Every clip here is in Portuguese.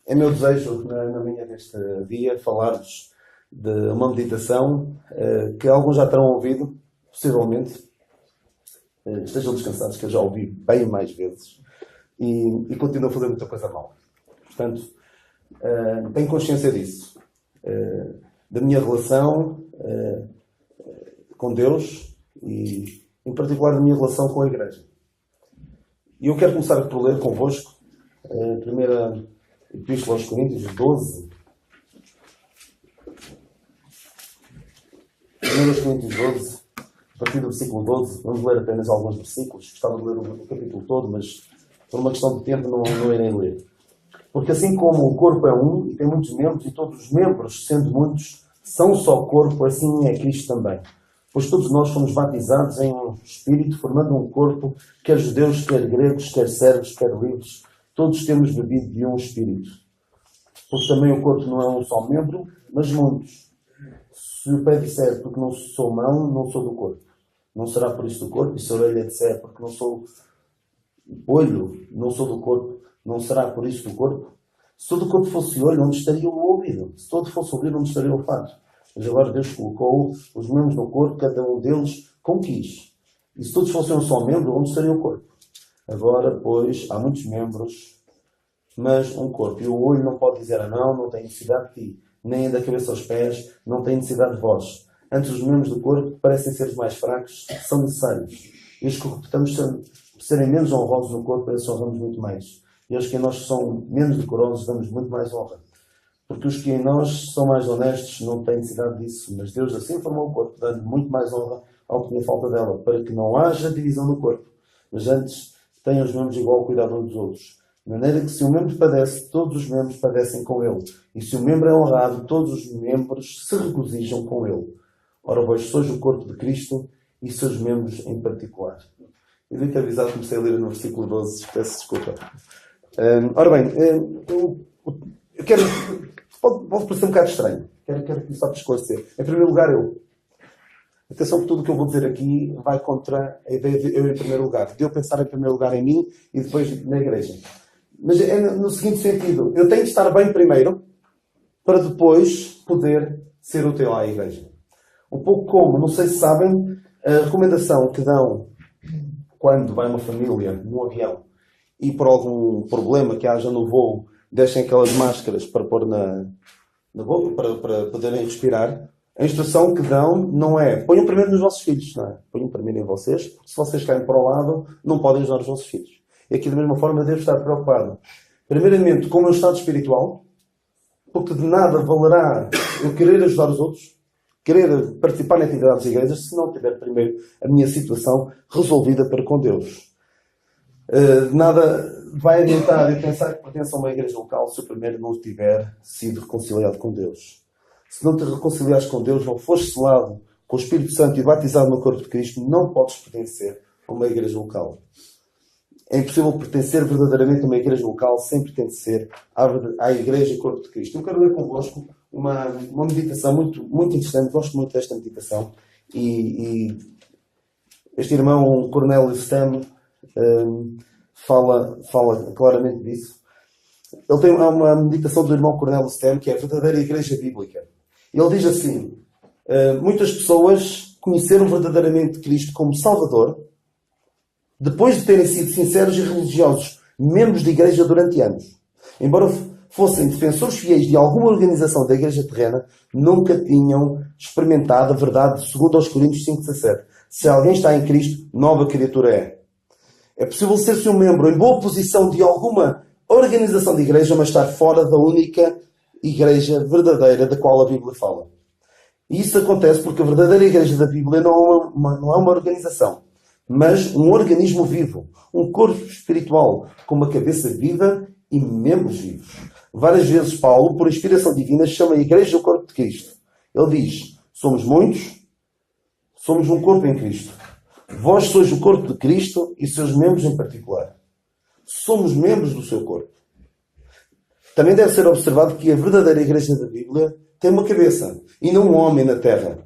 É meu desejo, na manhã deste dia, falar-vos de uma meditação que alguns já terão ouvido, possivelmente. Estejam descansados, que eu já ouvi bem mais vezes e continuo a fazer muita coisa mal. Portanto, tenho consciência disso. Da minha relação com Deus e, em particular, da minha relação com a Igreja. E eu quero começar por ler convosco a primeira Epístola aos Coríntios 12. 1 Coríntios 12, a partir do versículo 12. Vamos ler apenas alguns versículos. Gostava de ler o capítulo todo, mas por uma questão de tempo não irei ler. Porque assim como o corpo é um e tem muitos membros, e todos os membros, sendo muitos, são só corpo, assim é Cristo também. Pois todos nós fomos batizados em um Espírito, formando um corpo, quer judeus, quer gregos, quer servos, quer livres. Todos temos bebido de um Espírito. Porque também o corpo não é um só membro, mas muitos. Se o pé disser, porque não sou mão, não sou do corpo, não será por isso do corpo. E se a orelha disser, porque não sou olho, não sou do corpo, não será por isso do corpo. Se todo o corpo fosse olho, onde estaria o ouvido? Se todo fosse ouvido, onde estaria o olfato? Mas agora Deus colocou os membros no corpo, cada um deles como quis. E se todos fossem um só membro, onde estaria o corpo? Agora, pois, há muitos membros, mas um corpo. E o olho não pode dizer, não tem necessidade de ti. Nem da cabeça aos pés, não tem necessidade de vós. Antes, os membros do corpo, que parecem ser os mais fracos, são necessários. E os que reputamos serem menos honrosos no corpo, esses honramos muito mais. E os que em nós são menos decorosos, damos muito mais honra. Porque os que em nós são mais honestos não têm necessidade disso. Mas Deus assim formou o corpo, dando muito mais honra ao que tinha falta dela, para que não haja divisão no corpo. Mas antes, tenham os membros igual cuidado uns dos outros. De maneira que se um membro padece, todos os membros padecem com ele. E se um membro é honrado, todos os membros se regozijam com ele. Ora, vós sois o corpo de Cristo e seus membros em particular. Eu devia ter avisado, comecei a ler no versículo 12, peço desculpa. Ora bem, eu quero... Pode parecer um bocado estranho. Quero começar por esclarecer. Em primeiro lugar, atenção que tudo o que eu vou dizer aqui vai contra a ideia de eu em primeiro lugar. De eu pensar em primeiro lugar em mim e depois na Igreja. Mas é no seguinte sentido. Eu tenho de estar bem primeiro para depois poder ser útil à Igreja. Um pouco como, não sei se sabem, a recomendação que dão quando vai uma família num avião e por algum problema que haja no voo, deixem aquelas máscaras para pôr na boca, para poderem respirar. A instrução que dão não é ponham primeiro nos vossos filhos, não é? Ponham primeiro em vocês, porque se vocês caem para o lado, não podem ajudar os vossos filhos. E aqui, da mesma forma, devo estar preocupado. Primeiramente, com o meu estado espiritual, porque de nada valerá eu querer ajudar os outros, querer participar na atividade das igrejas, se não tiver primeiro a minha situação resolvida para com Deus. De nada vai adiantar eu pensar que pertence a uma igreja local se eu primeiro não tiver sido reconciliado com Deus. Se não te reconciliares com Deus, não fores selado com o Espírito Santo e batizado no corpo de Cristo, não podes pertencer a uma igreja local. É impossível pertencer verdadeiramente a uma igreja local sem pertencer à igreja e corpo de Cristo. Eu quero ler convosco uma meditação muito, muito interessante. Gosto muito desta meditação. E este irmão, Cornélio Stem, fala claramente disso. Ele tem uma meditação do irmão Cornélio Stem, que é a verdadeira igreja bíblica. Ele diz assim, muitas pessoas conheceram verdadeiramente Cristo como Salvador depois de terem sido sinceros e religiosos membros da igreja durante anos. Embora fossem defensores fiéis de alguma organização da igreja terrena, nunca tinham experimentado a verdade segundo aos Coríntios 5,17. Se alguém está em Cristo, nova criatura é. É possível ser-se um membro em boa posição de alguma organização de igreja, mas estar fora da única igreja verdadeira da qual a Bíblia fala. E isso acontece porque a verdadeira igreja da Bíblia não é uma organização, mas um organismo vivo, um corpo espiritual com uma cabeça viva e membros vivos. Várias vezes Paulo, por inspiração divina, chama a igreja o corpo de Cristo. Ele diz, somos muitos, somos um corpo em Cristo. Vós sois o corpo de Cristo e seus membros em particular. Somos membros do seu corpo. Também deve ser observado que a verdadeira igreja da Bíblia tem uma cabeça e não um homem na terra,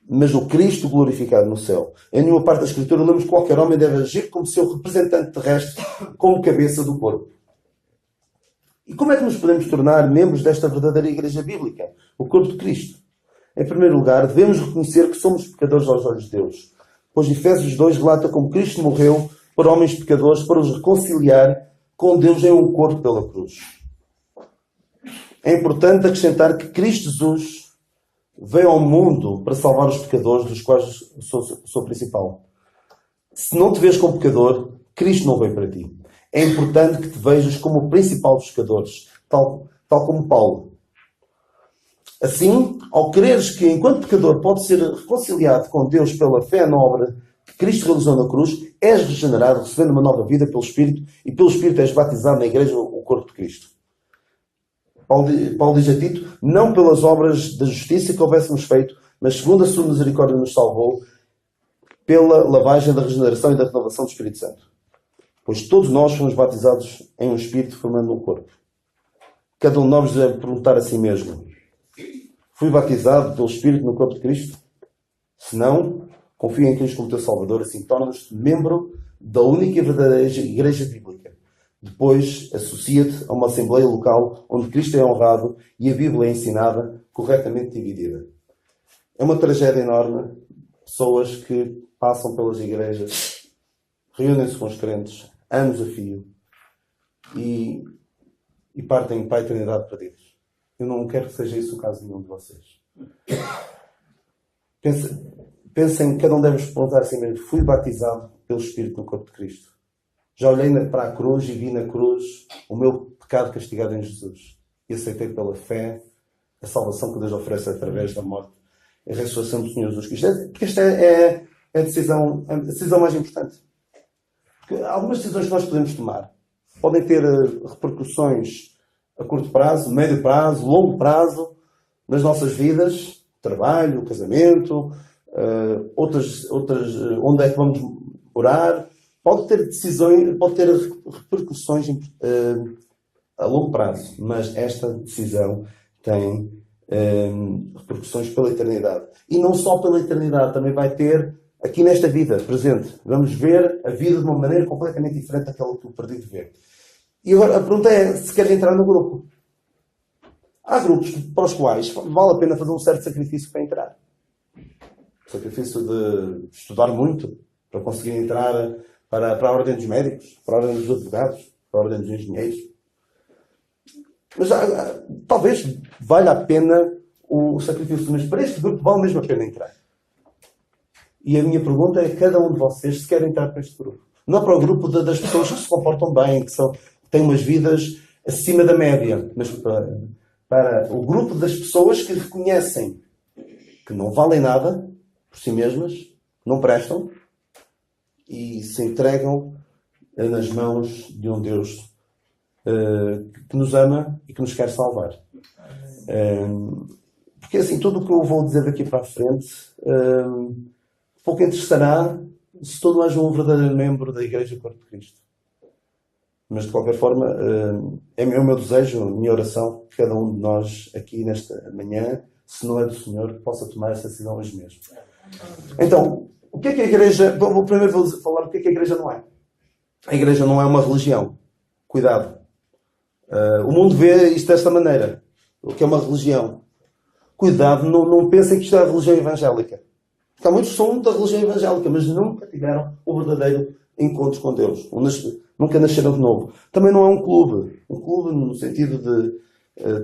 mas o Cristo glorificado no céu. Em nenhuma parte da Escritura lemos que qualquer homem deve agir como seu representante terrestre, como cabeça do corpo. E como é que nos podemos tornar membros desta verdadeira Igreja Bíblica? O corpo de Cristo. Em primeiro lugar, devemos reconhecer que somos pecadores aos olhos de Deus. Pois Efésios 2 relata como Cristo morreu por homens pecadores para os reconciliar com Deus em um corpo pela cruz. É importante acrescentar que Cristo Jesus veio ao mundo para salvar os pecadores, dos quais sou principal. Se não te vês como pecador, Cristo não veio para ti. É importante que te vejas como o principal dos pecadores, tal como Paulo. Assim, ao creres que, enquanto pecador, pode ser reconciliado com Deus pela fé na obra que Cristo realizou na cruz, és regenerado, recebendo uma nova vida pelo Espírito, e pelo Espírito és batizado na Igreja, o corpo de Cristo. Paulo diz a Tito, não pelas obras da justiça que houvéssemos feito, mas segundo a sua misericórdia nos salvou, pela lavagem da regeneração e da renovação do Espírito Santo. Pois todos nós fomos batizados em um Espírito formando um corpo. Cada um de nós deve perguntar a si mesmo, fui batizado pelo Espírito no corpo de Cristo? Se não, confia em Cristo como teu Salvador, assim tornas-te membro da única e verdadeira Igreja Bíblica. Depois, associa-te a uma Assembleia local onde Cristo é honrado e a Bíblia é ensinada, corretamente dividida. É uma tragédia enorme. Pessoas que passam pelas igrejas, reúnem-se com os crentes, anos a fio, e partem para a eternidade perdidos. Eu não quero que seja isso o caso de nenhum de vocês. Pensem, cada um deve perguntar assim mesmo, fui batizado pelo Espírito no corpo de Cristo. Já olhei para a cruz e vi na cruz o meu pecado castigado em Jesus. E aceitei pela fé a salvação que Deus oferece através da morte e a ressurreição do Senhor Jesus Cristo. Porque esta é a decisão mais importante. Porque algumas decisões que nós podemos tomar podem ter repercussões a curto prazo, médio prazo, longo prazo nas nossas vidas, trabalho, casamento, outras, onde é que vamos orar. Pode ter repercussões a longo prazo, mas esta decisão tem repercussões pela eternidade. E não só pela eternidade, também vai ter aqui nesta vida presente. Vamos ver a vida de uma maneira completamente diferente daquela que eu perdi de ver. E agora a pergunta é se querem entrar no grupo. Há grupos para os quais vale a pena fazer um certo sacrifício para entrar. O sacrifício de estudar muito para conseguir entrar para a ordem dos médicos, para a ordem dos advogados, para a ordem dos engenheiros. Mas talvez valha a pena o sacrifício, mas para este grupo vale mesmo a pena entrar. E a minha pergunta é cada um de vocês se quer entrar para este grupo. Não para o grupo das pessoas que se comportam bem, que têm umas vidas acima da média, mas para o grupo das pessoas que reconhecem que não valem nada por si mesmas, não prestam, e se entregam nas mãos de um Deus que nos ama e que nos quer salvar. Porque assim, tudo o que eu vou dizer daqui para a frente pouco interessará se todo és um verdadeiro membro da Igreja do Corpo de Cristo. Mas de qualquer forma, é o meu desejo, a minha oração, que cada um de nós aqui nesta manhã, se não é do Senhor, possa tomar essa decisão hoje mesmo. Então, o que é que a Igreja... Primeiro vou falar o que é que a Igreja não é. A Igreja não é uma religião. Cuidado. O mundo vê isto desta maneira. O que é uma religião. Cuidado, não pensem que isto é a religião evangélica. Porque há muitos que são da religião evangélica, mas nunca tiveram o verdadeiro encontro com Deus. Nunca nasceram de novo. Também não é um clube. Um clube no sentido de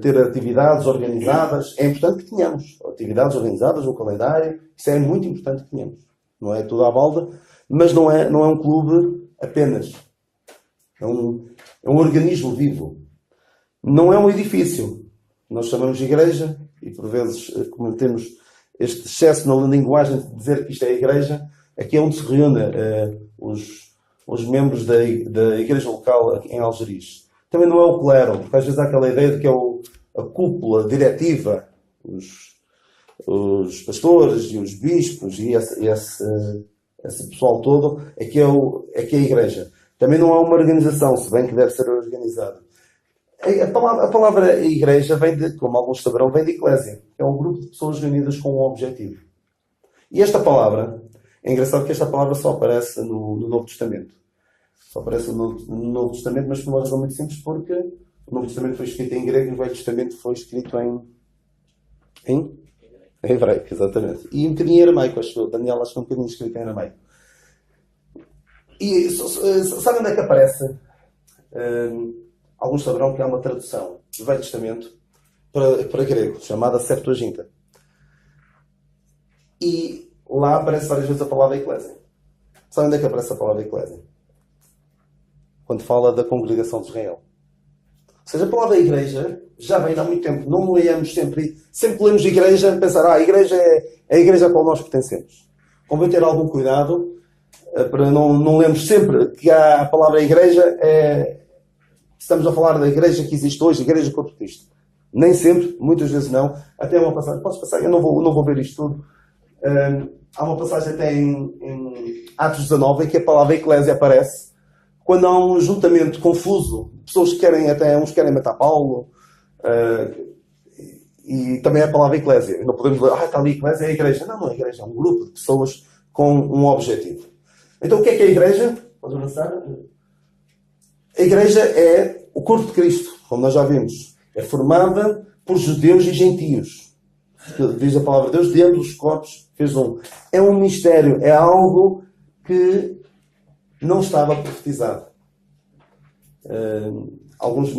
ter atividades organizadas. É importante que tenhamos atividades organizadas no calendário. Isso é muito importante que tenhamos. Não é tudo à balda, mas não é um clube apenas. É um organismo vivo. Não é um edifício. Nós chamamos de igreja e por vezes cometemos este excesso na linguagem de dizer que isto é a igreja. Aqui é onde se reúne os membros da igreja local em Algeriz. Também não é o clero, porque às vezes há aquela ideia de que é a cúpula diretiva, os pastores e os bispos e esse pessoal todo, é que é a igreja. Também não é uma organização, se bem que deve ser organizada. A palavra igreja vem de, como alguns saberão, vem de eclésia. É um grupo de pessoas reunidas com um objetivo. E esta palavra, é engraçado que esta palavra só aparece no Novo Testamento. Só aparece no Novo Testamento, mas por uma razão muito simples, porque O Novo Testamento foi escrito em grego e o Velho Testamento foi escrito em hebraico, exatamente. E um bocadinho em aramaico, acho eu. Daniel acho que é um bocadinho escrito em aramaico. E sabe onde é que aparece? Alguns saberão que há uma tradução do Velho Testamento para grego, chamada Septuaginta. E lá aparece várias vezes a palavra eclésia. Sabe onde é que aparece a palavra eclésia? Quando fala da congregação de Israel. Ou seja, a palavra igreja já vem há muito tempo. Não leamos sempre que lemos igreja, pensar, a igreja é a igreja a qual nós pertencemos. Convém ter algum cuidado para não lermos sempre que há a palavra igreja, estamos a falar da igreja que existe hoje, a igreja Corpo de Cristo. Nem sempre, muitas vezes não. Até uma passagem, podes passar, eu não vou ver isto tudo. Há uma passagem até em Atos 19 em que a palavra eclésia aparece quando há um juntamento confuso, pessoas que uns querem matar Paulo, e também a palavra eclésia. Não podemos dizer, está ali a eclésia, é a igreja. Não é a igreja, é um grupo de pessoas com um objetivo. Então o que é a igreja? Podes avançar? A igreja é o corpo de Cristo, como nós já vimos. É formada por judeus e gentios. Diz a palavra de Deus, dentro dos corpos fez um. É um mistério, é algo que não estava profetizado. Alguns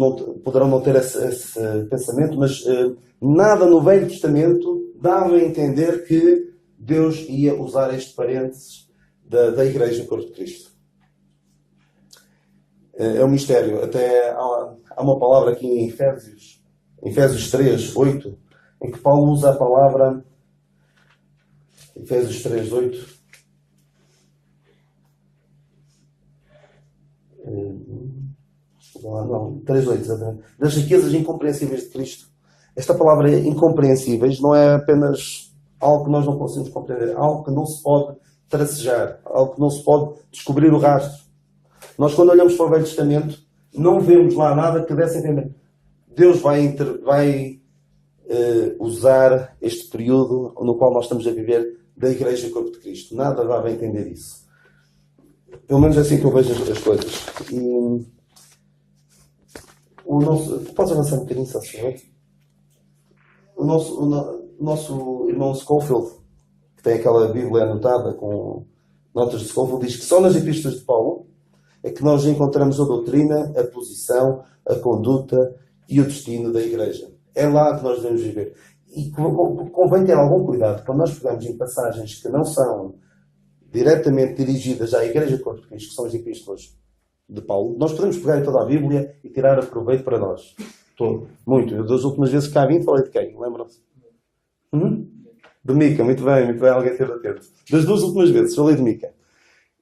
poderão não ter esse pensamento, mas nada no Velho Testamento dava a entender que Deus ia usar este parênteses da Igreja do Corpo de Cristo. É um mistério. Até há uma palavra aqui em Efésios 3, 8, em que Paulo usa a palavra Efésios 3, 8. Não, 3:8, exatamente. Das riquezas incompreensíveis de Cristo. Esta palavra incompreensíveis não é apenas algo que nós não conseguimos compreender, algo que não se pode tracejar, algo que não se pode descobrir o rastro. Nós, quando olhamos para o Velho Testamento, não vemos lá nada que desse a entender. Deus vai usar este período no qual nós estamos a viver da Igreja Corpo de Cristo. Nada dava a entender isso. Pelo menos é assim que eu vejo as coisas. E podes avançar um bocadinho, se senhor? O nosso irmão Scofield, que tem aquela Bíblia anotada com notas de Scofield, diz que só nas epístolas de Paulo é que nós encontramos a doutrina, a posição, a conduta e o destino da Igreja. É lá que nós devemos viver. E convém ter algum cuidado quando nós pegamos em passagens que não são diretamente dirigidas à Igreja Corpo de Cristo, que são as epístolas de Paulo. Nós podemos pegar em toda a Bíblia e tirar proveito para nós. Muito. Eu, das últimas vezes que cá vim, falei de quem? Lembram-se? De Mica. Muito bem. Alguém esteve atento. Das duas últimas vezes, falei de Mica.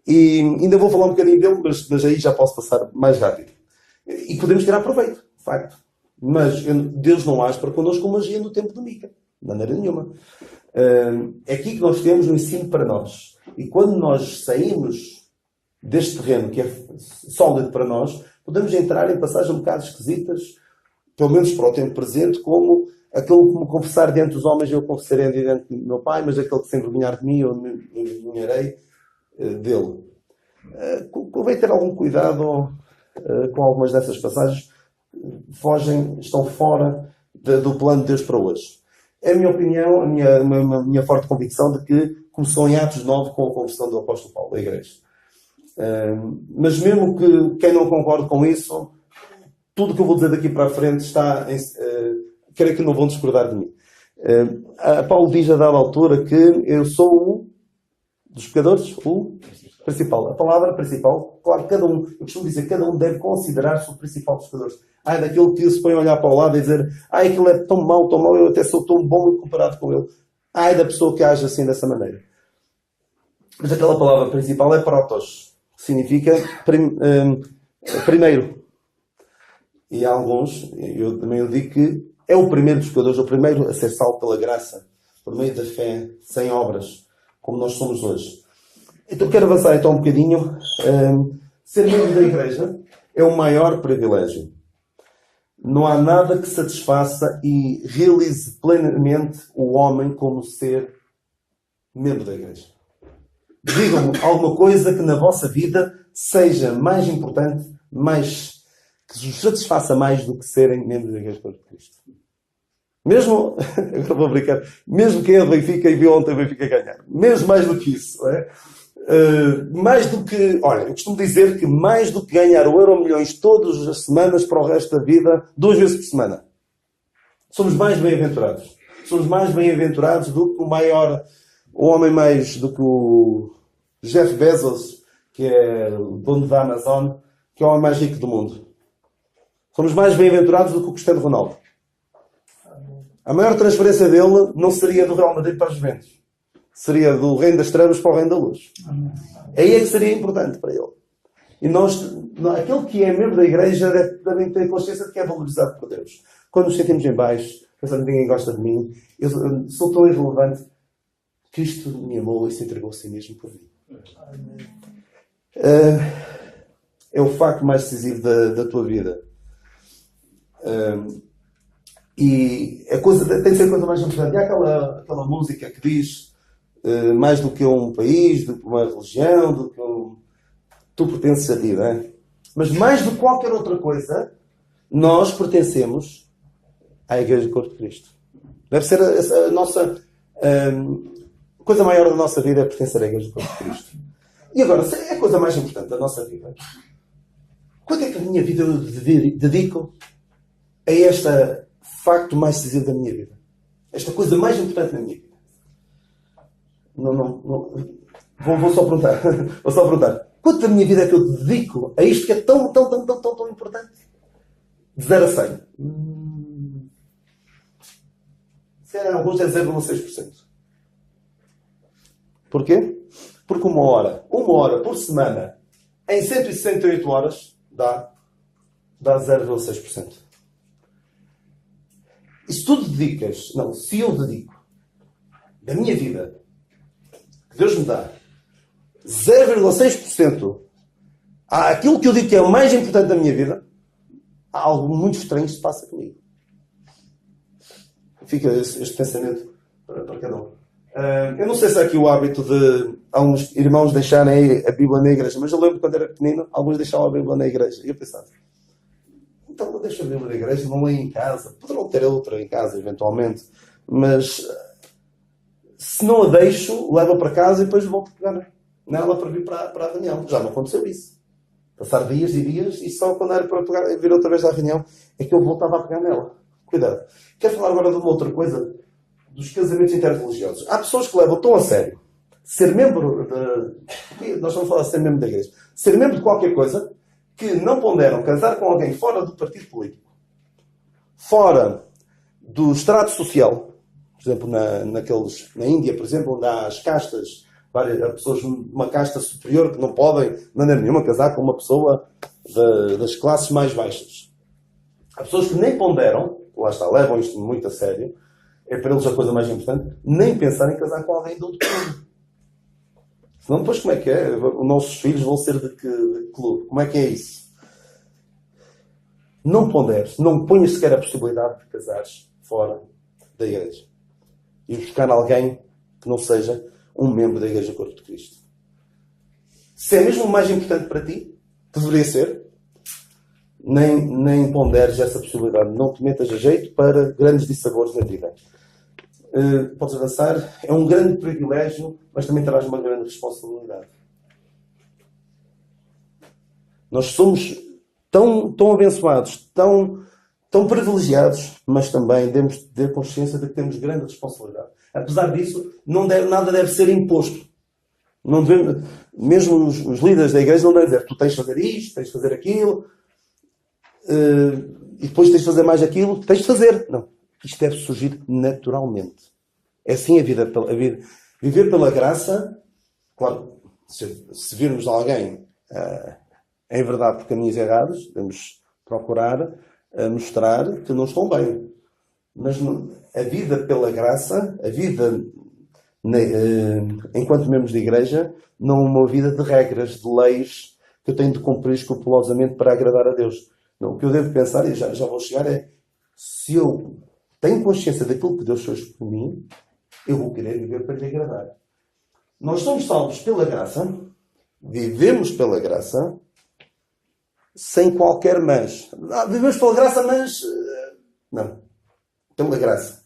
E ainda vou falar um bocadinho dele, mas aí já posso passar mais rápido. E podemos tirar proveito, de facto. Mas Deus não age para connosco como agia no tempo de Mica. De maneira nenhuma. É aqui que nós temos um ensino para nós. E quando nós saímos deste terreno que é sólido para nós, podemos entrar em passagens um bocado esquisitas, pelo menos para o tempo presente, como aquele que me confessar diante dos homens, eu confessarei diante do meu Pai, mas aquele que se envergonhar de mim, eu me envergonharei dele. Convém ter algum cuidado com algumas dessas passagens, estão fora do plano de Deus para hoje. É a minha opinião, a minha forte convicção de que começou em Atos 9 com a conversão do apóstolo Paulo, da Igreja. Mas mesmo que quem não concorde com isso, tudo o que eu vou dizer daqui para a frente creio que não vão discordar de mim. Paulo diz a dada altura que eu sou um dos pecadores, o principal. A palavra principal, claro, eu costumo dizer que cada um deve considerar-se o principal dos pecadores. Daquele que se põe a olhar para o lado e dizer aquilo é tão mau, eu até sou tão bom comparado com ele. Da pessoa que age assim dessa maneira. Mas aquela palavra principal é protos. Significa primeiro. E há alguns, eu também digo que é o primeiro dos pecadores, o primeiro a ser salvo pela graça, por meio da fé, sem obras, como nós somos hoje. Então quero avançar então um bocadinho. Ser membro da Igreja é o maior privilégio. Não há nada que satisfaça e realize plenamente o homem como ser membro da Igreja. Digam-me alguma coisa que na vossa vida seja mais importante, que vos satisfaça mais do que serem membros da Igreja do Corpo de Cristo. Mesmo, agora vou brincar, mesmo quem é do Benfica e viu ontem o Benfica ganhar. Mesmo mais do que isso. Não é? Mais do que, olha, eu costumo dizer que mais do que ganhar o Euromilhões todas as semanas para o resto da vida, 2 vezes por semana. Somos mais bem-aventurados. Somos mais bem-aventurados do que o homem mais, do que o Jeff Bezos, que é o dono da Amazon, que é o homem mais rico do mundo. Somos mais bem-aventurados do que o Cristiano Ronaldo. A maior transferência dele não seria do Real Madrid para os Juventus. Seria do Reino das Trevas para o Reino da Luz. Aí é que seria importante para ele. E aquele que é membro da igreja deve também ter consciência de que é valorizado por Deus. Quando nos sentimos em baixo, pensando que ninguém gosta de mim, eu sou tão irrelevante, Cristo me amou e se entregou a si mesmo por mim. É o facto mais decisivo da tua vida. E tem de ser a coisa mais importante. E há aquela música que diz mais do que um país, do que uma religião, do que tu pertences a ti, não é? Mas mais do que qualquer outra coisa, nós pertencemos à Igreja do Corpo de Cristo. Deve ser a nossa coisa maior da nossa vida é pertencer à Igreja do Corpo de Cristo. E agora, se é a coisa mais importante da nossa vida, quanto é que a minha vida eu dedico a este facto mais decisivo da minha vida? Esta coisa mais importante na minha vida. Não. Vou só perguntar. Vou só perguntar. Quanto da minha vida é que eu dedico a isto que é tão importante? De 0 a 100. Se calhar alguns é 0,6%. Porquê? Porque uma hora por semana, em 168 horas, dá 0,6%. E se tu dedicas, se eu dedico da minha vida, que Deus me dá, 0,6% àquilo que eu digo que é o mais importante da minha vida, há algo muito estranho que se passa comigo. Fica este pensamento para cada um. Eu não sei se há aqui o hábito de alguns irmãos deixarem a Bíblia na igreja, mas eu lembro quando era pequenino, alguns deixavam a Bíblia na igreja. E eu pensava, então eu deixo a Bíblia na igreja, não leio em casa. Poderão ter outra em casa, eventualmente. Mas se não a deixo, levo para casa e depois volto a pegar nela para vir para a reunião. Já me aconteceu isso. Passar dias e dias e só quando era para vir outra vez à reunião é que eu voltava a pegar nela. Cuidado. Quero falar agora de uma outra coisa, dos casamentos interreligiosos. Há pessoas que levam tão a sério ser membro nós vamos falar de ser membro da igreja. Ser membro de qualquer coisa que não ponderam casar com alguém fora do partido político, fora do estrato social. Por exemplo, na Índia, por exemplo, onde há as castas, há pessoas de uma casta superior que não podem, de maneira nenhuma, casar com uma pessoa das classes mais baixas. Há pessoas que nem ponderam, lá está, levam isto muito a sério, é para eles a coisa mais importante, nem pensar em casar com alguém de outro clube. Senão depois como é que é? Os nossos filhos vão ser de que clube? Como é que é isso? Não ponderes, não ponhas sequer a possibilidade de casares fora da igreja. E buscar alguém que não seja um membro da Igreja do Corpo de Cristo. Se é mesmo o mais importante para ti, deveria ser, nem ponderes essa possibilidade. Não te metas a jeito para grandes dissabores na vida. Podes avançar. É um grande privilégio, mas também traz uma grande responsabilidade. Nós somos tão abençoados, tão privilegiados, mas também devemos ter consciência de que temos grande responsabilidade. Apesar disso, nada deve ser imposto. Não devemos, mesmo os líderes da igreja não devem dizer tu tens de fazer isto, tens de fazer aquilo, e depois tens de fazer mais aquilo, tens de fazer. Não. Isto deve surgir naturalmente. É assim a vida. Viver pela graça, claro, se virmos alguém em verdade por caminhos errados, devemos procurar mostrar que não estão bem. Mas a vida pela graça, a vida enquanto membros de igreja, não é uma vida de regras, de leis que eu tenho de cumprir escrupulosamente para agradar a Deus. Não, o que eu devo pensar, e já vou chegar, é se eu tenho consciência daquilo que Deus fez por mim, eu vou querer viver para lhe agradar. Nós somos salvos pela graça, vivemos pela graça, sem qualquer mas. Vivemos pela graça, mas... não. Pela graça.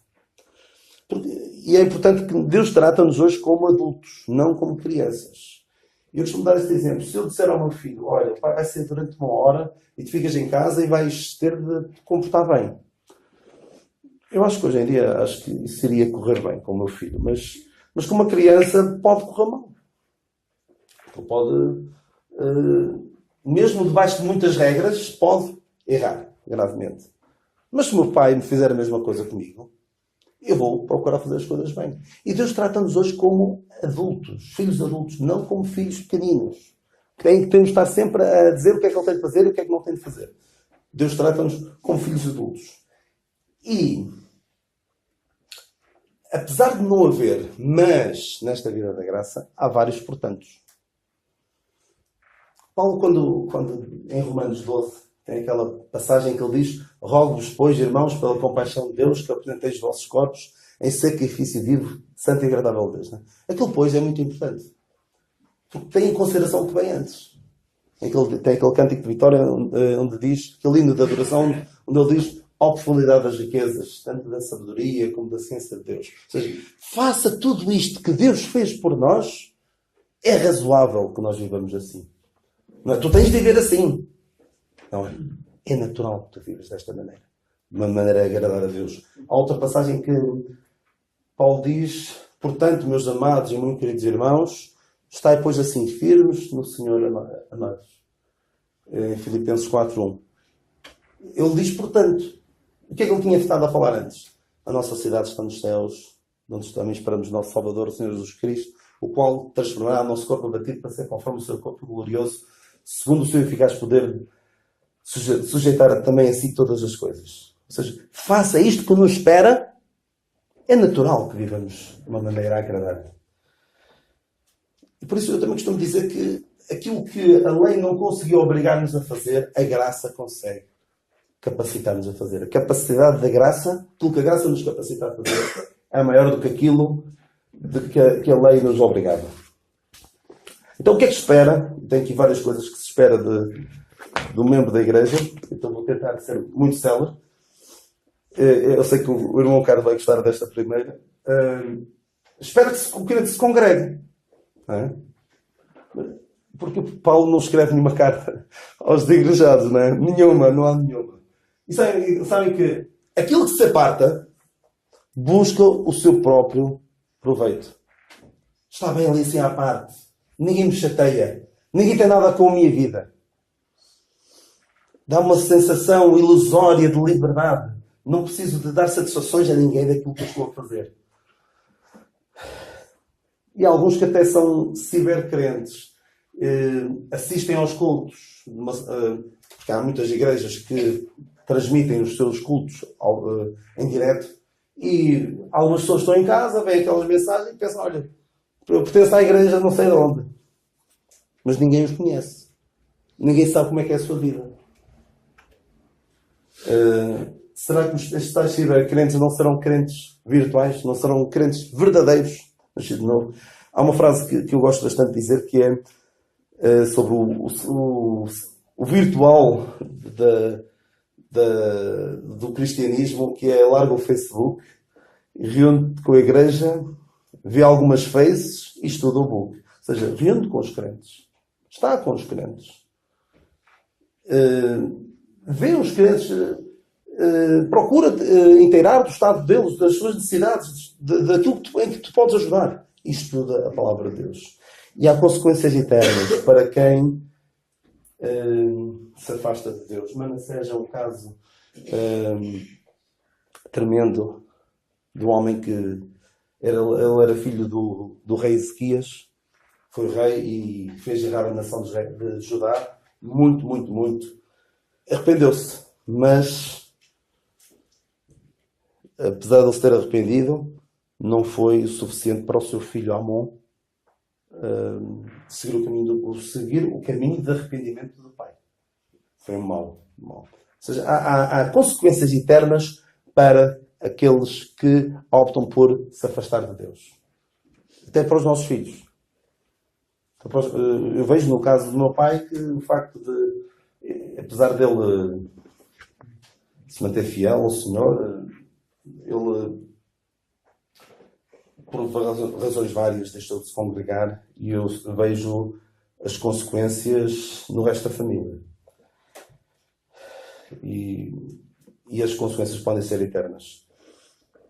E é importante que Deus trata-nos hoje como adultos, não como crianças. Eu costumo dar este exemplo. Se eu disser ao meu filho, olha, o pai vai ser durante uma hora e tu ficas em casa e vais ter de te comportar bem. Eu acho que hoje em dia, acho que isso iria correr bem com o meu filho. Mas com uma criança pode correr mal. Pode, mesmo debaixo de muitas regras, pode errar gravemente. Mas se o meu pai me fizer a mesma coisa comigo, eu vou procurar fazer as coisas bem. E Deus trata-nos hoje como adultos, filhos adultos, não como filhos pequeninos. Temos de estar sempre a dizer o que é que ele tem de fazer e o que é que não tem de fazer. Deus trata-nos como filhos adultos. E, apesar de não haver mas nesta vida da graça, há vários portantos. Paulo, quando em Romanos 12, tem aquela passagem que ele diz: rogo-vos, pois, irmãos, pela compaixão de Deus, que apresenteis os vossos corpos em sacrifício vivo, santo e agradável a Deus. Não é? Aquele pois é muito importante. Porque tem em consideração o que vem antes. Tem aquele cântico de vitória onde diz, aquele hino de adoração, onde ele diz: ó profundidade das riquezas, tanto da sabedoria como da ciência de Deus. Ou seja, faça tudo isto que Deus fez por nós, é razoável que nós vivamos assim. Não é? Tu tens de viver assim. Não é? É natural que tu vives desta maneira. De uma maneira a agradar a Deus. Há outra passagem que Paulo diz: portanto, meus amados e muito queridos irmãos, estai, pois, assim firmes no Senhor, amados. Em Filipenses 4:1. Ele diz, portanto. O que é que ele tinha estado a falar antes? A nossa cidade está nos céus, onde também esperamos o nosso Salvador, o Senhor Jesus Cristo, o qual transformará o nosso corpo abatido para ser conforme o seu corpo glorioso, segundo o seu eficaz poder, sujeitar também a si todas as coisas. Ou seja, faça isto que nos espera. É natural que vivamos de uma maneira a agradar. E por isso eu também costumo dizer que aquilo que a lei não conseguiu obrigar-nos a fazer, a graça consegue capacitar-nos a fazer. A capacidade da graça, aquilo que a graça nos capacita a fazer, é maior do que aquilo de que a lei nos obrigava. Então o que é que se espera? Tem aqui várias coisas que se espera do membro da igreja. Então vou tentar ser muito célere. Eu sei que o irmão Carlos vai gostar desta primeira. Espero que se congregue. Não é? Porque Paulo não escreve nenhuma carta aos desigrejados, não é? Nenhuma, não há nenhuma. E sabem que aquilo que se aparta busca o seu próprio proveito. Está bem ali assim à parte. Ninguém me chateia. Ninguém tem nada com a minha vida. Dá uma sensação ilusória de liberdade. Não preciso de dar satisfações a ninguém daquilo que eu estou a fazer. E há alguns que até são cibercrentes. Assistem aos cultos. Porque há muitas igrejas que transmitem os seus cultos em direto. E algumas pessoas estão em casa, veem aquelas mensagens e pensam: olha, eu pertenço à igreja não sei de onde. Mas ninguém os conhece. Ninguém sabe como é que é a sua vida. Será que estes tais cibercrentes não serão crentes virtuais? Não serão crentes verdadeiros? De novo, há uma frase que eu gosto bastante de dizer, que é sobre o virtual do cristianismo, que é: larga o Facebook, reúne-te com a igreja, vê algumas faces e estuda o book. Ou seja, reúne-te com os crentes. Está com os crentes. Vê os crentes, procura inteirar do estado deles, das suas necessidades, daquilo em que tu podes ajudar. E estuda a palavra de Deus. E há consequências eternas para quem se afasta de Deus. Manassés é um caso tremendo de um homem que ele era filho do rei Ezequias. Foi rei e fez errar a nação de Judá. Muito, muito, muito. Arrependeu-se. Mas, apesar de ele se ter arrependido, não foi o suficiente para o seu filho Amon seguir o caminho de arrependimento do pai. Foi mau. Ou seja, há consequências eternas para aqueles que optam por se afastar de Deus. Até para os nossos filhos. Eu vejo no caso do meu pai que o facto de apesar dele se manter fiel ao Senhor, ele, por razões várias, deixou de se congregar e eu vejo as consequências no resto da família. E as consequências podem ser eternas.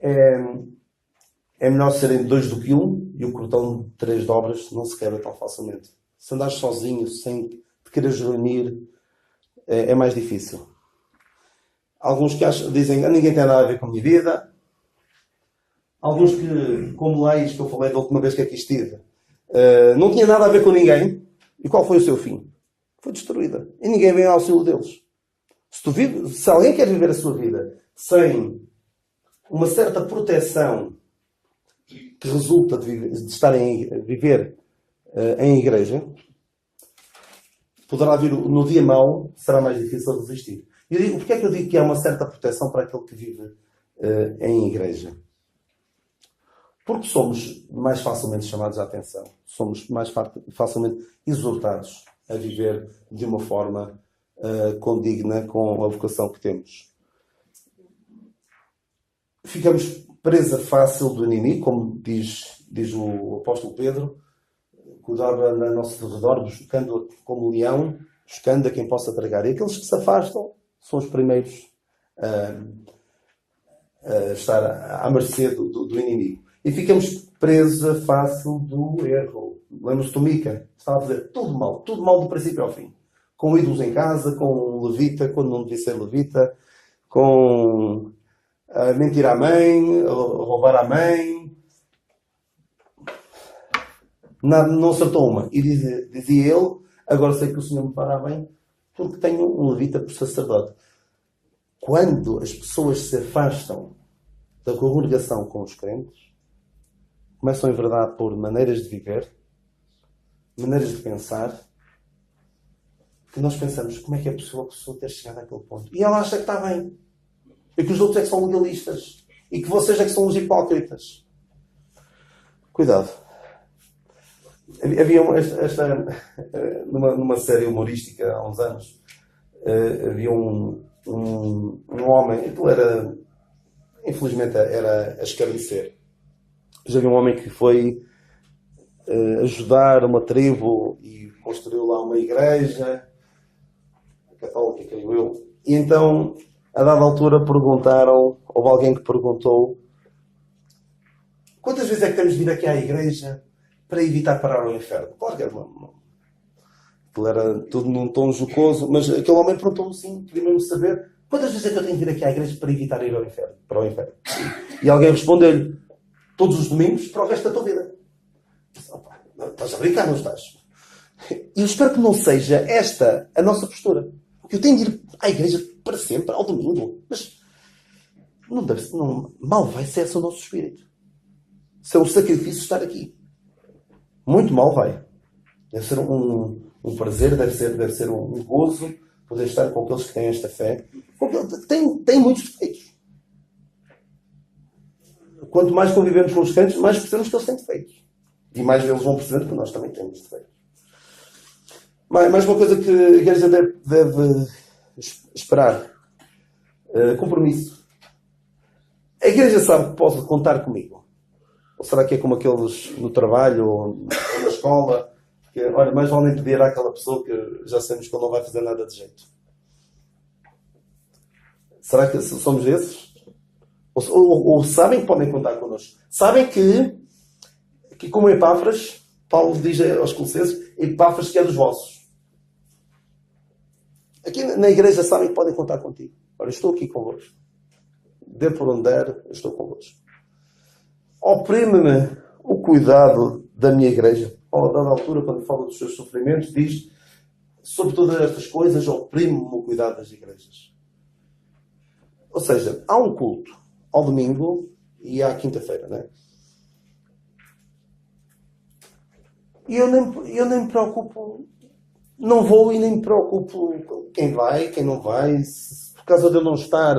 É melhor serem 2 do que 1 e o cordão de 3 dobras não se quebra tão facilmente. Se andares sozinho, sem te quereres reunir, é mais difícil. Alguns que dizem que ninguém tem nada a ver com a minha vida. Alguns que, como Leis, que eu falei da última vez que aqui estive, não tinha nada a ver com ninguém. E qual foi o seu fim? Foi destruída. E ninguém vem ao auxílio deles. Se alguém quer viver a sua vida sem uma certa proteção que resulta de estar a viver em igreja, poderá vir no dia mau, será mais difícil resistir. Porquê é que eu digo que há uma certa proteção para aquele que vive em igreja? Porque somos mais facilmente chamados à atenção. Somos mais facilmente exortados a viver de uma forma condigna com a vocação que temos. Ficamos presa fácil do inimigo, como diz o apóstolo Pedro, cuidava no nosso redor, buscando como leão, buscando a quem possa tragar. E aqueles que se afastam são os primeiros a estar à mercê do inimigo. E ficamos presa fácil do erro. Lembra-se do Mica? Estava a fazer tudo mal do princípio ao fim. Com ídolos em casa, com levita, quando não devia ser levita, com mentir à mãe, roubar à mãe. Não acertou uma. E dizia ele, agora sei que o Senhor me fará bem, porque tenho um levita por sacerdote. Quando as pessoas se afastam da congregação com os crentes, começam em verdade por maneiras de viver, maneiras de pensar, que nós pensamos, como é que é possível a pessoa ter chegado àquele ponto? E ela acha que está bem. E que os outros é que são legalistas. E que vocês é que são os hipócritas. Cuidado. Havia numa série humorística há uns anos, havia um homem, ele era, infelizmente, era a escarnecer. Mas havia um homem que foi ajudar uma tribo e construiu lá uma igreja católica, creio eu. E então, a dada altura, houve alguém que perguntou: quantas vezes é que temos de vir aqui à igreja para evitar parar ao inferno? Claro que aquilo era tudo num tom jocoso, mas aquele homem perguntou-me assim, queria mesmo saber: quantas vezes é que eu tenho de vir aqui à igreja para evitar ir para o inferno? E alguém respondeu-lhe: todos os domingos para o resto da tua vida. Opa, estás a brincar, não estás? E eu espero que não seja esta a nossa postura. Porque eu tenho de ir à igreja para sempre, ao domingo. Mas mal vai ser esse o nosso espírito. Se é um sacrifício estar aqui. Muito mal vai. Deve ser um prazer, deve ser um gozo poder estar com aqueles que têm esta fé. Tem muitos defeitos. Quanto mais convivemos com os crentes, mais percebemos que eles têm defeitos. E mais eles vão perceber que nós também temos defeitos. Mais uma coisa que a igreja deve esperar. Compromisso. A igreja sabe que pode contar comigo. Ou será que é como aqueles no trabalho ou na escola, que, olha, mais vale nem pedir àquela pessoa que já sabemos que ele não vai fazer nada de jeito. Será que somos desses? Ou sabem que podem contar connosco? Sabem que como Epáfras, Paulo diz aos Colossenses, Epáfras que é dos vossos. Aqui na igreja sabem que podem contar contigo. Olha, estou aqui convosco. Dê por onde der, eu estou convosco. Oprime-me o cuidado da minha igreja. A dada altura, quando fala dos seus sofrimentos, diz: sobre todas estas coisas, oprime-me o cuidado das igrejas. Ou seja, há um culto ao domingo e à quinta-feira, não é? E eu nem me preocupo, não vou e nem me preocupo quem vai, quem não vai, se por causa de eu não estar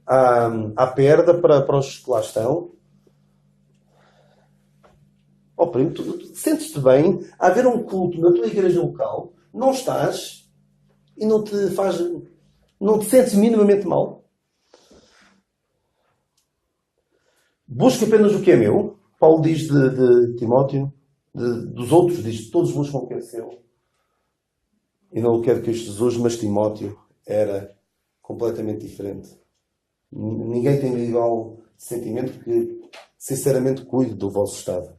à perda para os que lá estão. Primo, tu sentes-te bem a haver um culto na tua igreja local, não estás e não te sentes minimamente mal? Busca apenas o que é meu. Paulo diz de Timóteo, dos outros, diz que todos buscam o que é seu. E não quero que Jesus, mas Timóteo era completamente diferente. Ninguém tem igual sentimento que, sinceramente, cuide do vosso estado.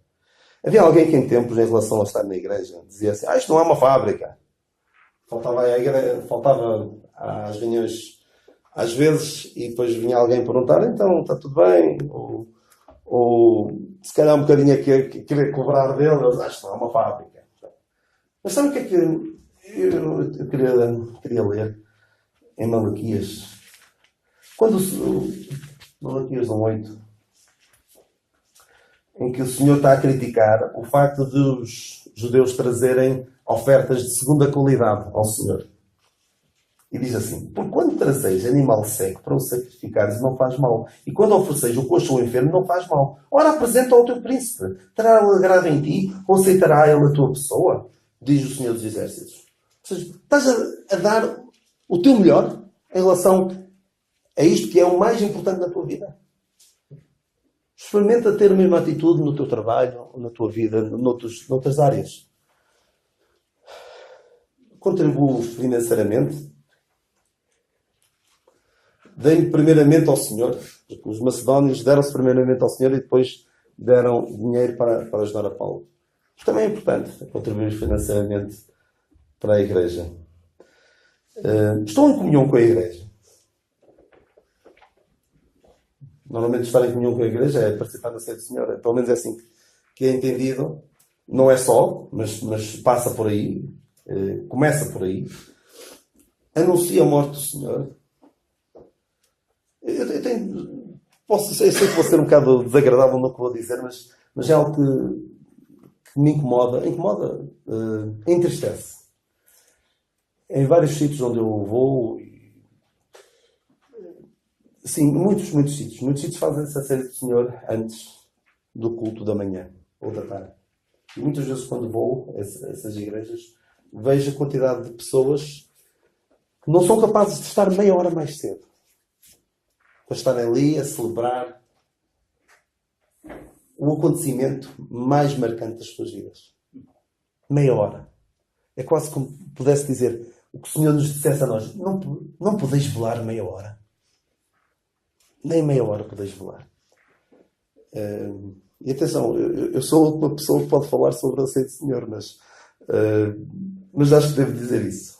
Havia alguém que em tempos, em relação a estar na igreja, dizia assim, isto não é uma fábrica. Faltava às reuniões às vezes, e depois vinha alguém perguntar, então, está tudo bem? Ou se calhar um bocadinho a querer cobrar dele, eles isto não é uma fábrica. Mas sabe o que é que eu queria ler em Malaquias? Malaquias 1:8, em que o Senhor está a criticar o facto de os judeus trazerem ofertas de segunda qualidade ao Senhor. E diz assim, por quando trazeis animal seco para o sacrificares, não faz mal. E quando ofereceis o coxo ao enfermo, não faz mal. Ora, apresenta ao teu príncipe. Terá ele agrado em ti? Ou aceitará ele a tua pessoa? Diz o Senhor dos Exércitos. Ou seja, estás a dar o teu melhor em relação a isto que é o mais importante na tua vida. Experimenta ter a mesma atitude no teu trabalho, na tua vida, noutras áreas. Contribuo financeiramente. Dei primeiramente ao Senhor, porque os macedónios deram-se primeiramente ao Senhor e depois deram dinheiro para ajudar a Paulo. Isto também é importante, contribuir financeiramente para a igreja. Estou em comunhão com a igreja. Normalmente estar em comunhão com a igreja é participar da ceia do Senhor. Pelo menos é assim que é entendido. Não é só, mas passa por aí. Começa por aí. Anuncia a morte do Senhor. Eu sei que vou ser um bocado desagradável no que vou dizer, mas é algo que me incomoda, entristece. Em vários sítios onde eu vou, sim, muitos sítios fazem essa ceia do Senhor antes do culto da manhã ou da tarde. E muitas vezes quando vou a essas igrejas, vejo a quantidade de pessoas que não são capazes de estar meia hora mais cedo. Para estarem ali a celebrar o acontecimento mais marcante das suas vidas. Meia hora. É quase como pudesse dizer o que o Senhor nos dissesse a nós. Não podeis velar meia hora. Nem meia hora podeis velar. E atenção, eu sou uma pessoa que pode falar sobre a ceia do Senhor, mas acho que devo dizer isso.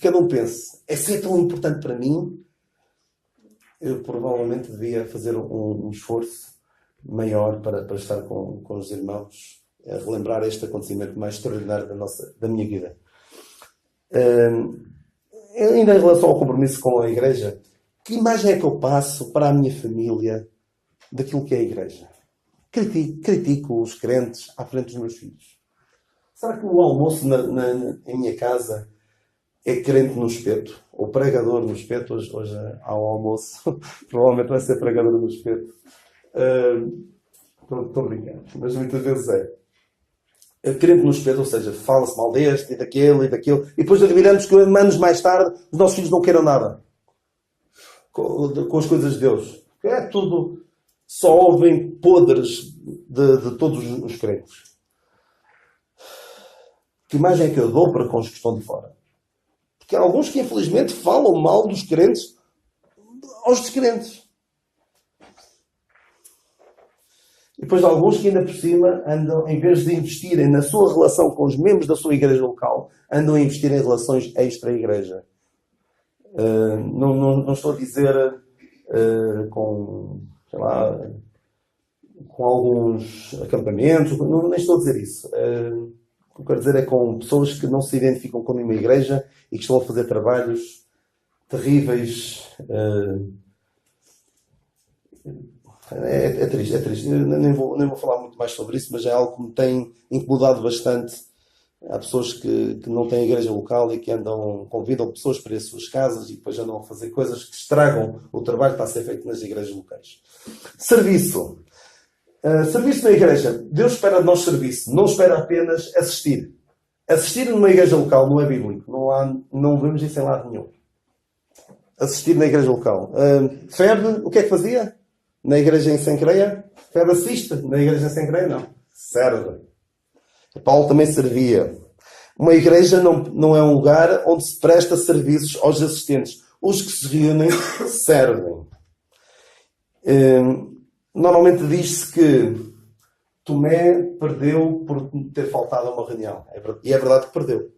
Cada um pense, é ser tão importante para mim? Eu provavelmente devia fazer um esforço maior para estar com os irmãos, a relembrar este acontecimento mais extraordinário da minha vida. Ainda em relação ao compromisso com a igreja, que imagem é que eu passo para a minha família daquilo que é a igreja? Critico os crentes à frente dos meus filhos. Será que o almoço em minha casa é crente no espeto? Ou pregador no espeto? Hoje ao almoço provavelmente vai ser pregador no espeto. Estou brincando, mas muitas vezes é crente no espeto, ou seja, fala-se mal deste e daquele, e depois admiramos que anos mais tarde os nossos filhos não queiram nada com as coisas de Deus. É tudo, só ouvem podres de todos os crentes. Que imagem é que eu dou para com os que estão de fora? Porque há alguns que infelizmente falam mal dos crentes aos descrentes. E depois há alguns que ainda por cima andam, em vez de investirem na sua relação com os membros da sua igreja local, andam a investir em relações extra-igreja. Não estou a dizer com alguns acampamentos, nem estou a dizer isso. O que eu quero dizer é com pessoas que não se identificam com nenhuma igreja e que estão a fazer trabalhos terríveis. É triste. Eu nem vou falar muito mais sobre isso, mas é algo que me tem incomodado bastante. Há pessoas que não têm igreja local e que convidam pessoas para as suas casas e depois andam a fazer coisas que estragam o trabalho que está a ser feito nas igrejas locais. Serviço. Serviço na igreja. Deus espera de nós serviço. Não espera apenas assistir. Assistir numa igreja local não é bíblico. Não vemos isso em lado nenhum. Assistir na igreja local. Febe, o que é que fazia? Na igreja em Sencreia? Febe assiste. Na igreja em Sencreia, não. Serve. Paulo também servia. Uma igreja não é um lugar onde se presta serviços aos assistentes. Os que se reúnem servem. Normalmente diz-se que Tomé perdeu por ter faltado a uma reunião. E é verdade que perdeu.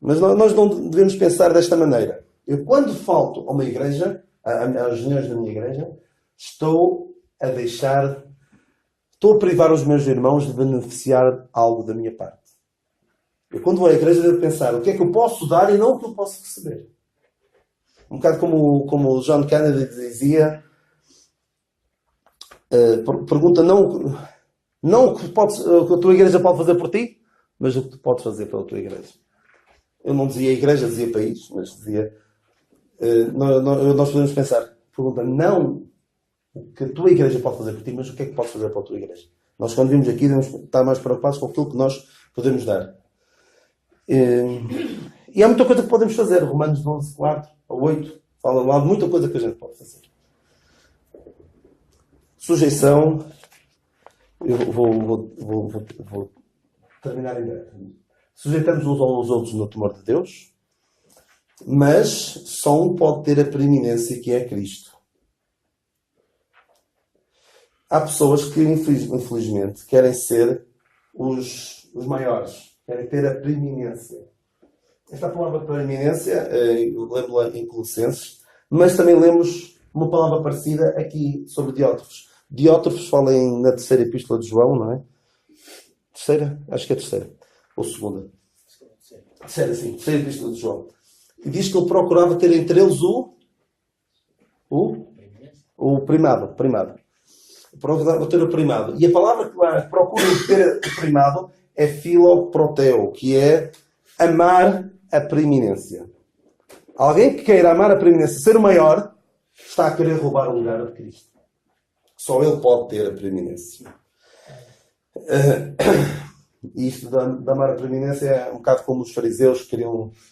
Mas nós não devemos pensar desta maneira. Eu, quando falto a uma igreja, às reuniões da minha igreja, estou a privar os meus irmãos de beneficiar algo da minha parte. Eu, quando vou à igreja, devo pensar o que é que eu posso dar e não o que eu posso receber. Um bocado como o John Kennedy dizia, pergunta não o que a tua igreja pode fazer por ti, mas o que tu podes fazer pela tua igreja. Eu não dizia igreja, dizia país, mas dizia... nós podemos pensar, pergunta não o que a tua igreja pode fazer por ti, mas o que é que podes fazer pela tua igreja. Nós, quando vimos aqui, devemos estar mais preocupados com aquilo que nós podemos dar. E há muita coisa que podemos fazer. Romanos 12, 4 ou 8 fala lá de muita coisa que a gente pode fazer. Sujeição. Eu vou terminar em breve. Sujeitamos uns aos outros no temor de Deus, mas só um pode ter a preeminência, que é Cristo. Há pessoas que, infelizmente, querem ser os maiores, querem ter a preeminência. Esta palavra preeminência, lembro-la em Colossenses, mas também lemos uma palavra parecida aqui sobre Diótrefes. Diótrefes fala na terceira epístola de João, não é? Terceira? Acho que é terceira. Ou segunda? Terceira, sim. Terceira epístola de João. E diz que ele procurava ter entre eles o primado. Procurava ter o primado. E a palavra que lá procura ter o primado é filoproteo, que é amar a preeminência. Alguém que queira amar a preeminência, ser o maior, está a querer roubar o lugar de Cristo. Só ele pode ter a preeminência. E isto de amar a preeminência é um bocado como os fariseus que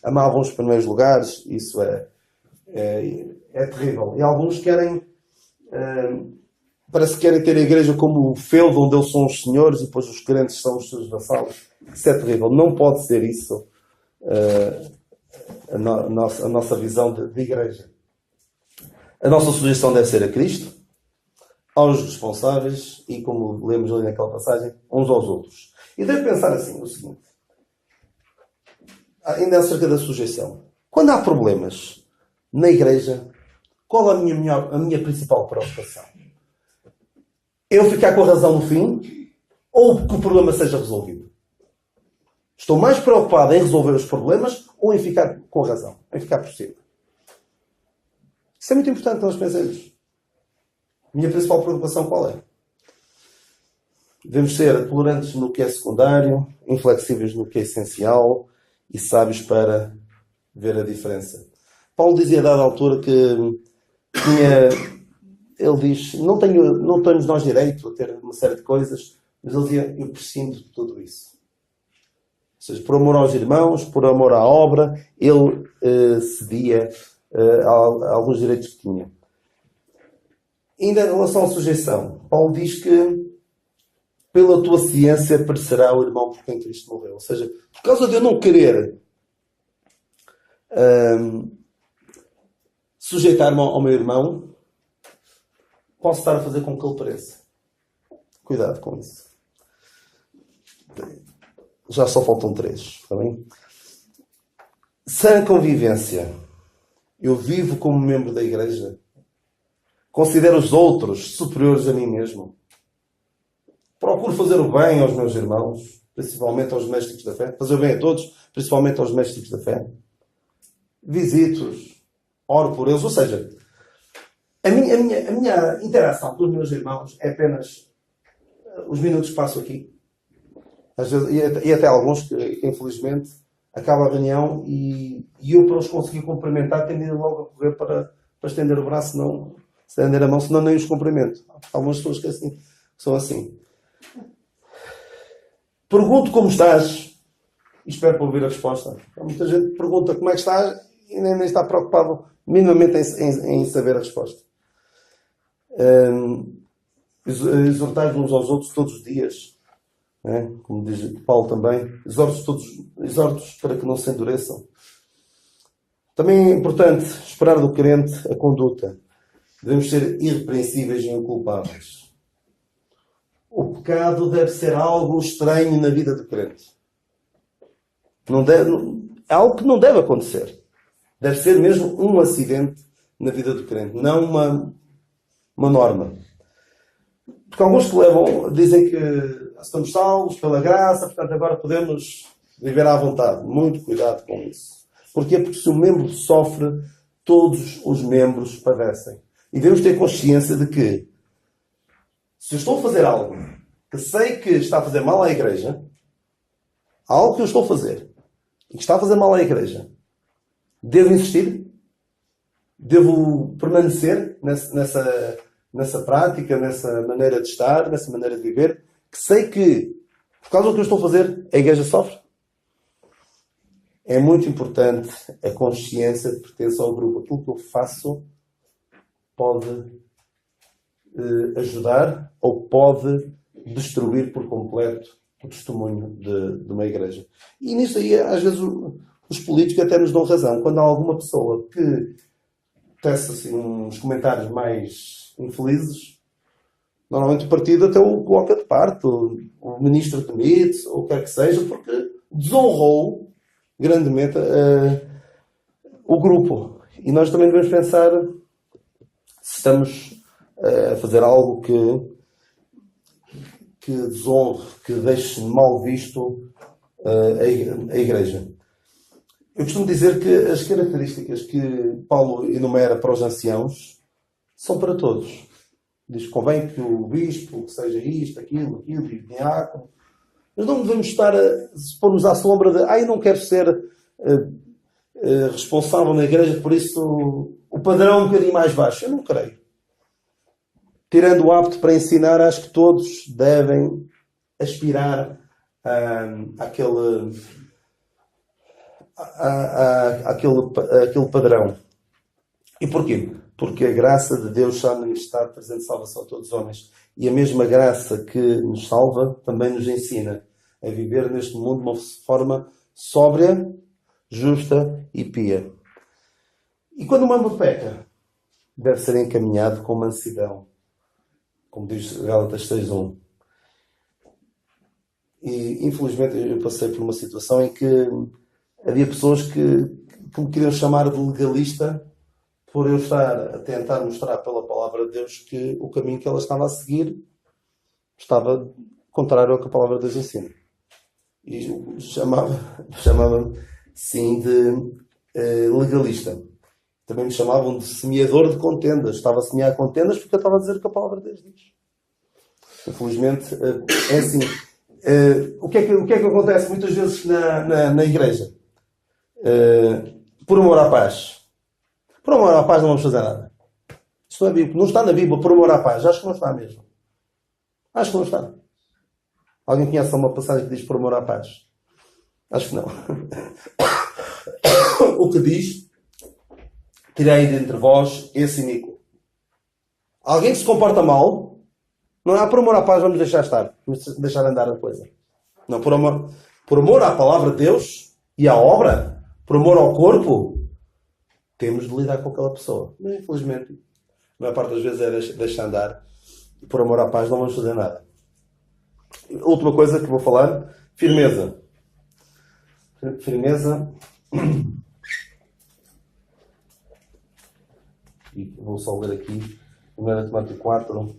amavam os primeiros lugares. Isso é terrível. E alguns parece que querem ter a igreja como o feudo onde eles são os senhores e depois os crentes são os seus vassalos. Isso é terrível. Não pode ser isso a nossa visão de igreja. A nossa sugestão deve ser a Cristo, aos responsáveis e, como lemos ali naquela passagem, uns aos outros. E deve pensar assim, o seguinte, ainda acerca da sujeição. Quando há problemas na igreja, qual é a minha principal preocupação? Eu ficar com a razão no fim ou que o problema seja resolvido? Estou mais preocupado em resolver os problemas ou em ficar com a razão, em ficar por cima? Isso é muito importante que nós pensemos. Minha principal preocupação qual é? Devemos ser tolerantes no que é secundário, inflexíveis no que é essencial e sábios para ver a diferença. Paulo dizia a dada altura que ele diz, não temos nós direito a ter uma série de coisas, mas ele dizia, eu prescindo de tudo isso. Ou seja, por amor aos irmãos, por amor à obra, ele cedia a alguns direitos que tinha. Ainda em relação à sujeição, Paulo diz que pela tua ciência perecerá o irmão por quem Cristo morreu. Ou seja, por causa de eu não querer sujeitar-me ao meu irmão, posso estar a fazer com que ele pereça. Cuidado com isso. Já só faltam 3, está bem? Sã convivência. Eu vivo como membro da igreja. Considero os outros superiores a mim mesmo. Procuro fazer o bem aos meus irmãos, principalmente aos domésticos da fé. Fazer o bem a todos, principalmente aos domésticos da fé. Visito-os, oro por eles. Ou seja, a minha interação com os meus irmãos é apenas os minutos que passo aqui. Às vezes, e até alguns que infelizmente acaba a reunião e eu para os conseguir cumprimentar tenho de ir logo a correr para estender o braço, não estender a mão, senão nem os cumprimento. Há algumas pessoas que são assim. Pergunto como estás e espero para ouvir a resposta. Muita gente pergunta como é que está e nem está preocupado minimamente em saber a resposta. Exortai uns aos outros todos os dias, né? Como diz Paulo também, exortos para que não se endureçam. Também é importante esperar do crente a conduta. Devemos ser irrepreensíveis e inculpáveis. O pecado deve ser algo estranho na vida do crente. É algo que não deve acontecer. Deve ser mesmo um acidente na vida do crente, não uma norma. Porque alguns que dizem que estamos salvos pela graça, portanto agora podemos viver à vontade. Muito cuidado com isso. Porquê? Porque se o membro sofre, todos os membros padecem. E devemos ter consciência de que, se eu estou a fazer algo que sei que está a fazer mal à igreja, há algo que eu estou a fazer e que está a fazer mal à igreja, devo insistir? Devo permanecer nessa prática, nessa maneira de estar, nessa maneira de viver, que sei que, por causa do que eu estou a fazer, a igreja sofre? É muito importante a consciência de pertença ao grupo. Aquilo que eu faço pode ajudar ou pode destruir por completo o testemunho de uma igreja. E nisso aí, às vezes, os políticos até nos dão razão. Quando há alguma pessoa que tece assim, uns comentários mais infelizes, normalmente o partido até o coloca de parte, o ministro demite, ou o que quer que seja, porque desonrou grandemente o grupo. E nós também devemos pensar se estamos a fazer algo que desonre, que deixe mal visto a igreja. Eu costumo dizer que as características que Paulo enumera para os anciãos são para todos. Diz que convém que o bispo que seja isto, aquilo, e o diácono. Nós não devemos estar a pôr-nos à sombra de eu não quero ser responsável na igreja, por isso o padrão é um bocadinho mais baixo. Eu não creio. Tirando o apto para ensinar, acho que todos devem aspirar àquele padrão. E porquê? Porque a graça de Deus está manifestada, trazendo salvação a todos os homens. E a mesma graça que nos salva também nos ensina a viver neste mundo de uma forma sóbria, justa e pia. E quando o membro peca, deve ser encaminhado com mansidão, como diz Gálatas 6:1. E infelizmente eu passei por uma situação em que havia pessoas que me queriam chamar de legalista por eu estar a tentar mostrar pela palavra de Deus que o caminho que ela estava a seguir estava contrário ao que a palavra de Deus ensina. E chamava-me sim de legalista. Também me chamavam de semeador de contendas. Estava a semear contendas porque eu estava a dizer o que a palavra de Deus diz. Infelizmente, é assim. O que é que acontece muitas vezes na igreja? Por amor à paz. Por amor à paz não vamos fazer nada. Isto não é bíblico. Não está na Bíblia por amor à paz. Acho que não está mesmo. Acho que não está. Alguém conhece uma passagem que diz por amor à paz? Acho que não. O que diz: tirei dentre vós esse iníquo. Alguém que se comporta mal, não é por amor à paz, vamos deixar estar. Vamos deixar andar a coisa. Não, por amor à palavra de Deus e à obra, por amor ao corpo, temos de lidar com aquela pessoa. Mas, infelizmente, a maior parte das vezes é deixar andar. E por amor à paz não vamos fazer nada. A última coisa que vou falar: firmeza. Firmeza. E vou só ler aqui 1 Timóteo 4,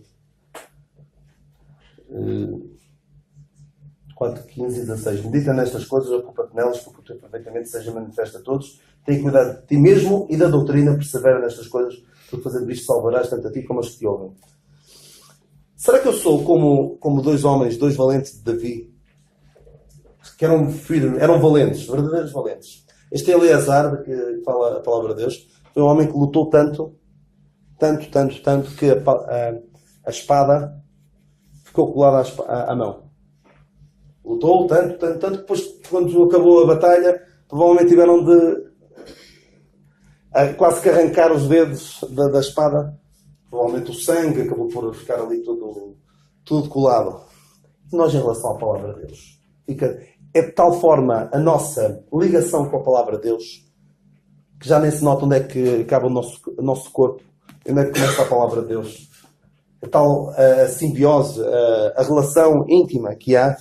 15 e 16. Medita nestas coisas, ocupa-te nelas, porque o teu perfeitamente seja manifesto a todos. Tem cuidado de ti mesmo e da doutrina, persevera nestas coisas, porque fazendo isto salvarás tanto a ti como aos que te ouvem. Será que eu sou como dois homens, dois valentes de Davi, que eram valentes, verdadeiros valentes? Este Eleazar, de que fala a palavra de Deus, foi um homem que lutou tanto, que a espada ficou colada à mão. Lutou tanto, tanto, tanto. Depois, quando acabou a batalha, provavelmente tiveram de quase que arrancar os dedos da espada. Provavelmente o sangue acabou por ficar ali tudo colado. E nós, em relação à palavra de Deus, é de tal forma a nossa ligação com a palavra de Deus que já nem se nota onde é que acaba o nosso corpo, onde é que começa a palavra de Deus. A tal simbiose, a relação íntima que há.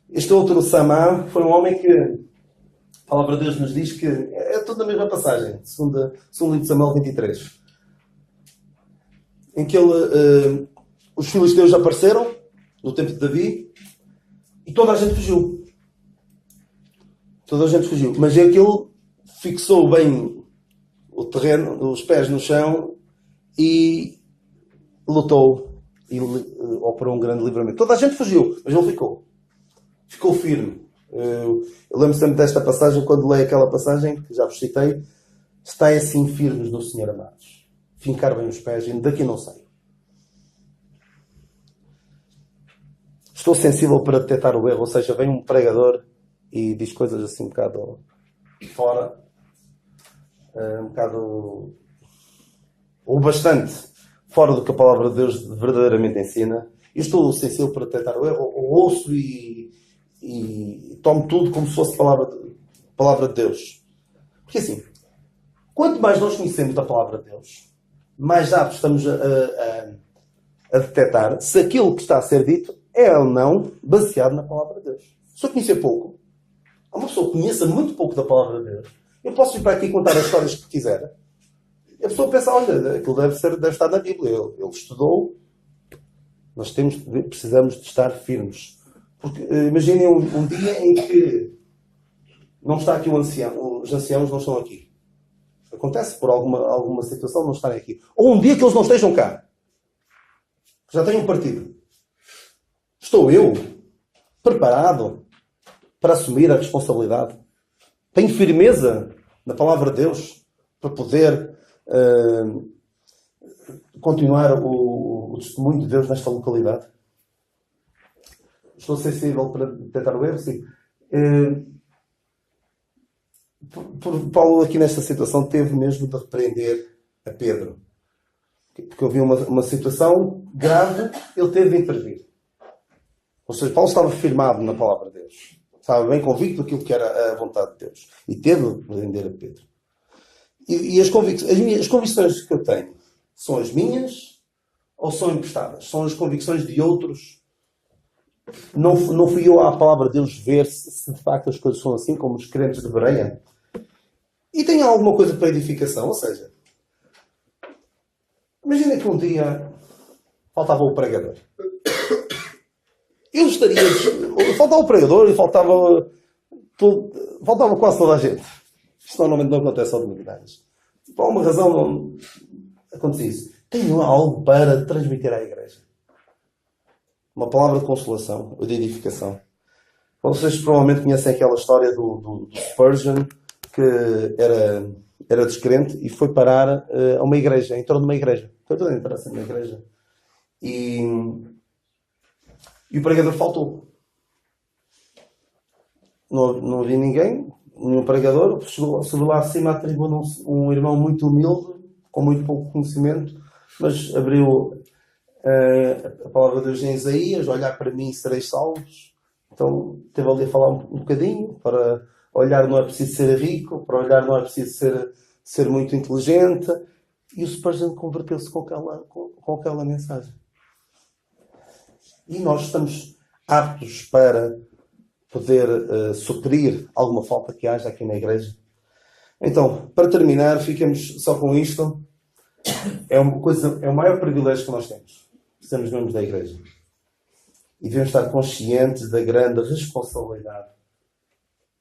Este outro Samá foi um homem que a palavra de Deus nos diz que é tudo na mesma passagem, segundo livro de Samuel 23, em que os filisteus apareceram no tempo de Davi e toda a gente fugiu. Toda a gente fugiu. Mas aquilo fixou bem o terreno, os pés no chão e lutou e operou um grande livramento. Toda a gente fugiu, mas ele ficou. Ficou firme. Eu lembro sempre desta passagem, quando leio aquela passagem, que já vos citei, estai assim firmes no Senhor, amados. Fincar bem os pés, e daqui não saio. Estou sensível para detectar o erro, ou seja, vem um pregador e diz coisas assim um bocado fora, um bocado, ou bastante, fora do que a palavra de Deus verdadeiramente ensina. Eu estou sensível para detectar o erro, ou ouço e tomo tudo como se fosse palavra de Deus. Porque assim, quanto mais nós conhecemos da palavra de Deus, mais aptos estamos a detectar se aquilo que está a ser dito é ou não baseado na palavra de Deus. Se eu conhecer pouco, uma pessoa que conheça muito pouco da palavra de Deus, eu posso vir para aqui contar as histórias que quiser. E a pessoa pensa, olha, aquilo deve estar na Bíblia. Ele estudou. Nós precisamos de estar firmes. Porque imaginem um dia em que não está aqui o ancião, os anciãos não estão aqui. Acontece por alguma situação não estarem aqui. Ou um dia que eles não estejam cá. Já tenham partido. Estou eu preparado para assumir a responsabilidade? Tenho firmeza na palavra de Deus para poder continuar o testemunho de Deus nesta localidade? Estou sensível para detectar o erro? Sim. Paulo, aqui nesta situação, teve mesmo de repreender a Pedro. Porque havia uma situação grave, ele teve de intervir. Ou seja, Paulo estava firmado na palavra de Deus. Estava bem convicto daquilo que era a vontade de Deus. E teve de repreender a Pedro. E as convicções que eu tenho são as minhas ou são emprestadas? São as convicções de outros? Não fui eu à palavra de Deus ver se de facto as coisas são assim como os crentes de Bereia? E tem alguma coisa para edificação? Ou seja, imagina que um dia faltava o pregador. Eu estaria... Faltava o pregador e faltava quase toda a gente. Isto normalmente não acontece ao domingo. Por alguma razão não acontece isso. Tenho algo para transmitir à igreja. Uma palavra de consolação, ou de edificação. Vocês provavelmente conhecem aquela história do Spurgeon, que era descrente e foi parar a uma igreja, entrou numa igreja. Foi toda a entrar assim numa igreja. E o pregador faltou. Não havia ninguém, nenhum pregador. Subiu lá acima à tribuna um irmão muito humilde, com muito pouco conhecimento, mas abriu a palavra de Deus em Isaías: olhar para mim e sereis salvos. Então teve ali a falar um bocadinho. Para olhar não é preciso ser rico, para olhar não é preciso ser muito inteligente. E o Spurgeon converteu-se com aquela mensagem. E nós estamos aptos para poder suprir alguma falta que haja aqui na igreja. Então, para terminar, ficamos só com isto. É o maior privilégio que nós temos. Sermos membros da igreja. E devemos estar conscientes da grande responsabilidade.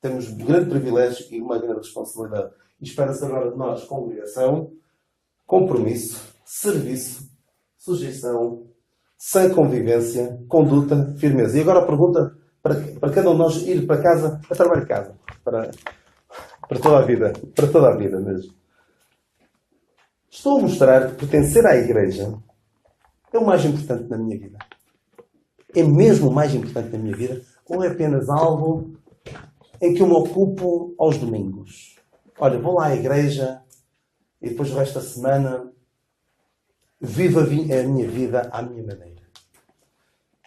Temos um grande privilégio e uma grande responsabilidade. E espera-se agora de nós congregação, compromisso, serviço, sujeição, sã convivência, conduta, firmeza. E agora a pergunta para cada um de nós ir para casa, para trabalhar de casa, para toda a vida mesmo. Estou a mostrar que pertencer à igreja é o mais importante na minha vida. é mesmo o mais importante na minha vida ou é apenas algo em que eu me ocupo aos domingos? Olha, vou lá à igreja e depois o resto da semana vivo a minha vida à minha maneira.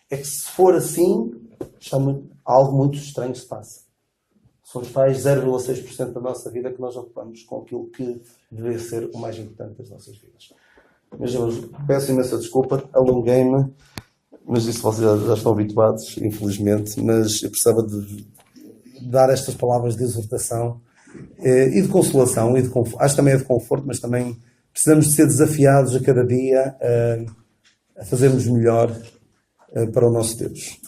É que se for assim, algo muito estranho se passa. São os tais 0,6% da nossa vida que nós ocupamos com aquilo que deveria ser o mais importante das nossas vidas. Meus irmãos, peço imensa desculpa, alonguei-me, mas isso vocês já estão habituados, infelizmente, mas eu precisava de dar estas palavras de exortação e de consolação, e de acho que também é de conforto, mas também precisamos de ser desafiados a cada dia a fazermos melhor para o nosso Deus.